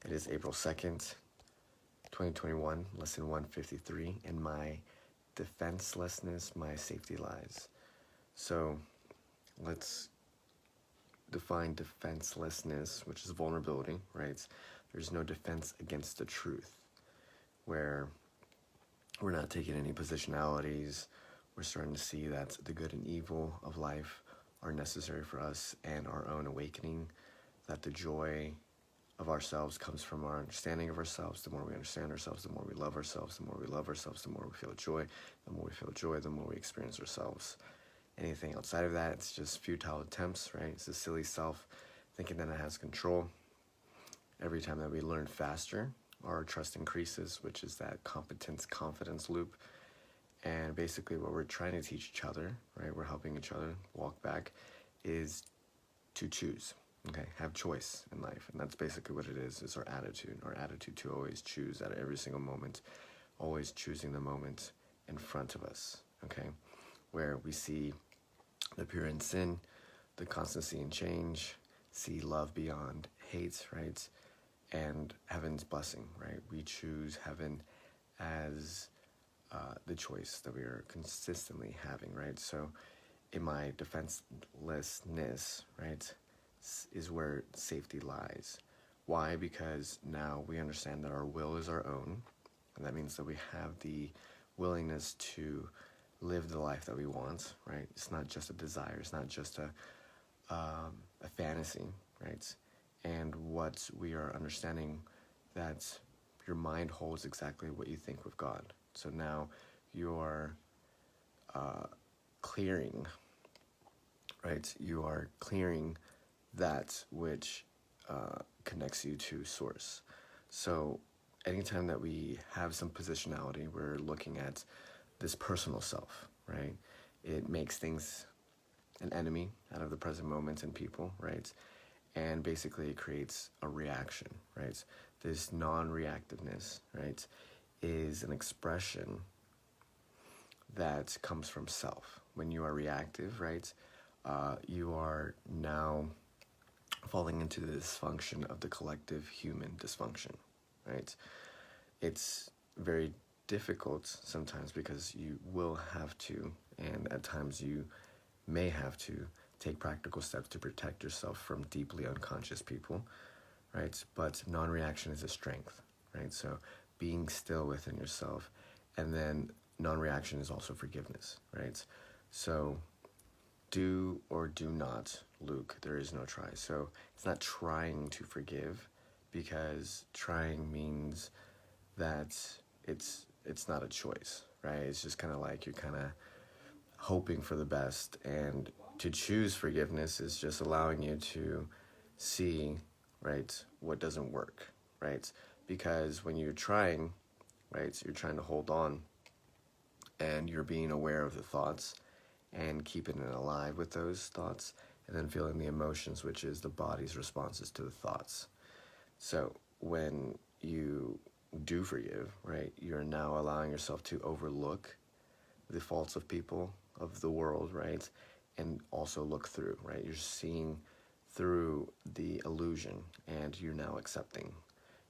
It is April 2nd, 2021, lesson 153, and my defenselessness, my safety lies. So let's define defenselessness, which is vulnerability, right? There's no defense against the truth, where we're not taking any positionalities. We're starting to see that the good and evil of life are necessary for us and our own awakening, that the joy of ourselves comes from our understanding of ourselves. The more we understand ourselves, the more we love ourselves. The more we love ourselves, the more we feel joy. The more we feel joy, the more we experience ourselves. Anything outside of that, it's just futile attempts, right? It's a silly self thinking that it has control. Every time that we learn faster, our trust increases, which is that competence-confidence loop. And basically what we're trying to teach each other, right, we're helping each other walk back, is to choose. Okay, have choice in life, and that's basically what it is our attitude to always choose at every single moment, always choosing the moment in front of us, okay, where we see the pure in sin, the constancy in change, see love beyond hate, right, and heaven's blessing, right? We choose heaven as the choice that we are consistently having, right? So in my defenselessness, right, is where safety lies. Why? Because now we understand that our will is our own, and that means that we have the willingness to live the life that we want, right? It's not just a desire, it's not just a fantasy, right? And what we are understanding, that your mind holds exactly what you think with God. So now you're clearing, right? You are clearing that which connects you to source. So anytime that we have some positionality, we're looking at this personal self, right? It makes things an enemy out of the present moment and people, right? And basically it creates a reaction, right? This non-reactiveness, right, is an expression that comes from self. When you are reactive, right, you are now falling into the dysfunction of the collective human dysfunction, right? It's very difficult sometimes because you will have to, and at times you may have to, take practical steps to protect yourself from deeply unconscious people, right? But non-reaction is a strength, right? So being still within yourself, and then non-reaction is also forgiveness, right? So do or do not, Luke. There is no try. So it's not trying to forgive, because trying means that it's not a choice, right? It's just kind of like you're kind of hoping for the best. And to choose forgiveness is just allowing you to see, right, what doesn't work, right? Because when you're trying, right, so you're trying to hold on, and you're being aware of the thoughts and keeping it alive with those thoughts, and then feeling the emotions, which is the body's responses to the thoughts. So when you do forgive, right, you're now allowing yourself to overlook the faults of people, of the world, right, and also look through, right? You're seeing through the illusion, and you're now accepting.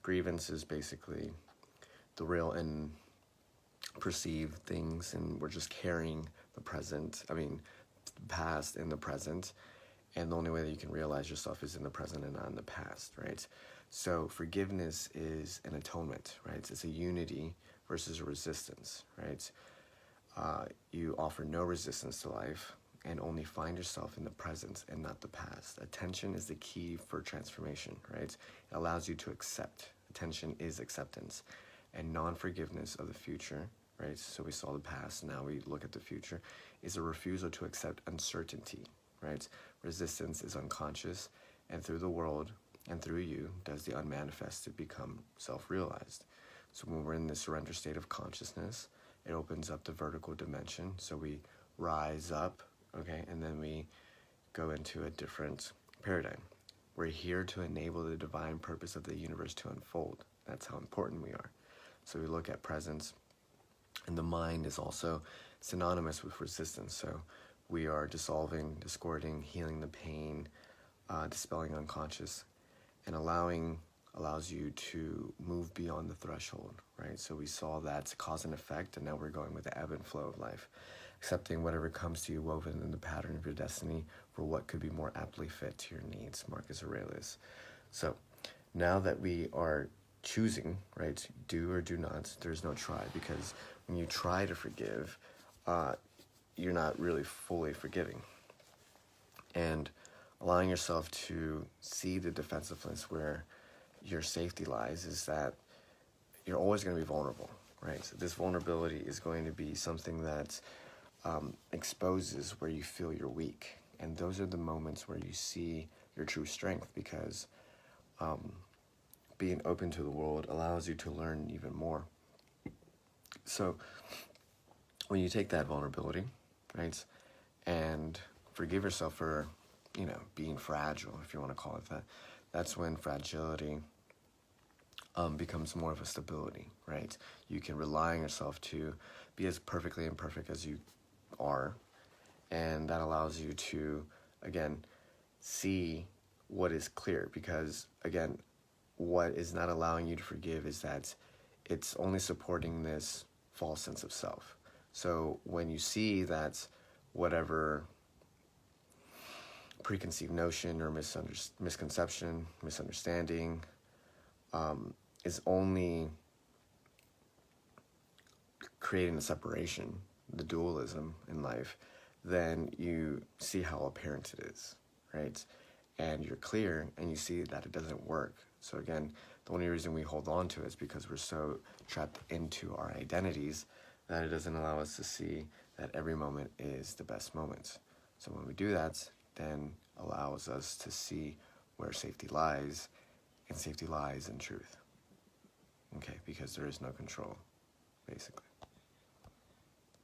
Grievance is basically the real and perceived things, and we're just carrying the past in the present, and the only way that you can realize yourself is in the present and not in the past, right? So forgiveness is an atonement, right? It's a unity versus a resistance, right? You offer no resistance to life and only find yourself in the present and not the past. Attention is the key for transformation, right? It allows you to accept. Attention is acceptance. And non-forgiveness of the future, right? So we saw the past, now we look at the future, is a refusal to accept uncertainty, right? Resistance is unconscious, and through the world and through you does the unmanifested become self-realized. So when we're in this surrender state of consciousness, it opens up the vertical dimension. So we rise up, okay, and then we go into a different paradigm. We're here to enable the divine purpose of the universe to unfold. That's how important we are. So we look at presence, and the mind is also synonymous with resistance. So we are dissolving, discording, healing the pain, dispelling unconscious, and allowing allows you to move beyond the threshold, right? So we saw that cause and effect, and now we're going with the ebb and flow of life, accepting whatever comes to you woven in the pattern of your destiny for what could be more aptly fit to your needs, Marcus Aurelius. So now that we are choosing, right, do or do not, there's no try, because when you try to forgive, you're not really fully forgiving. And allowing yourself to see the defensiveness where your safety lies is that you're always going to be vulnerable, right? So this vulnerability is going to be something that exposes where you feel you're weak. And those are the moments where you see your true strength, because being open to the world allows you to learn even more. So when you take that vulnerability, right, and forgive yourself for, being fragile, if you want to call it that, that's when fragility becomes more of a stability, right? You can rely on yourself to be as perfectly imperfect as you are, and that allows you to, again, see what is clear, because, again, what is not allowing you to forgive is that it's only supporting this false sense of self. So when you see that whatever preconceived notion or misconception, misunderstanding is only creating the separation, the dualism in life, then you see how apparent it is, right? And you're clear and you see that it doesn't work. So again, the only reason we hold on to it is because we're so trapped into our identities that it doesn't allow us to see that every moment is the best moment. So when we do that, then allows us to see where safety lies, and safety lies in truth. Okay, because there is no control, basically.